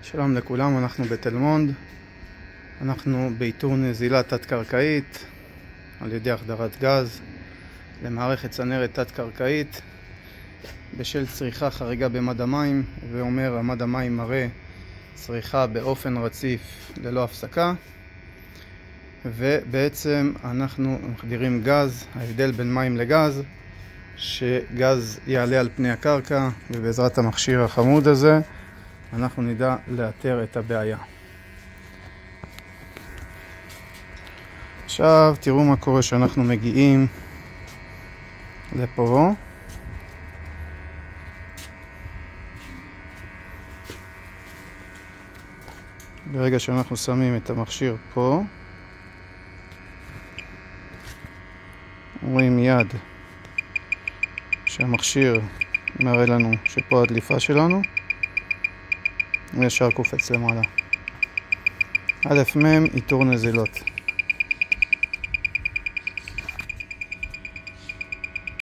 שלום לכולם, אנחנו בתל מונד. אנחנו באיתור נזילה תת-קרקעית על ידי החדרת גז למערכת צנרת תת-קרקעית בשל צריכה חריגה במד המים, ואומר המד המים מראה צריכה באופן רציף ללא הפסקה, ובעצם אנחנו מחדירים גז. ההבדל בין מים לגז שגז יעלה על פני הקרקע, ובעזרת המכשיר החמוד הזה אנחנו נדע לאתר את הבעיה. עכשיו תראו מה קורה שאנחנו מגיעים לפה. ברגע שאנחנו שמים את המכשיר פה, רואים מיד שהמכשיר מראה לנו שפה הדליפה שלנו, וישר קופץ למעלה. א' מ' איתור נזילות.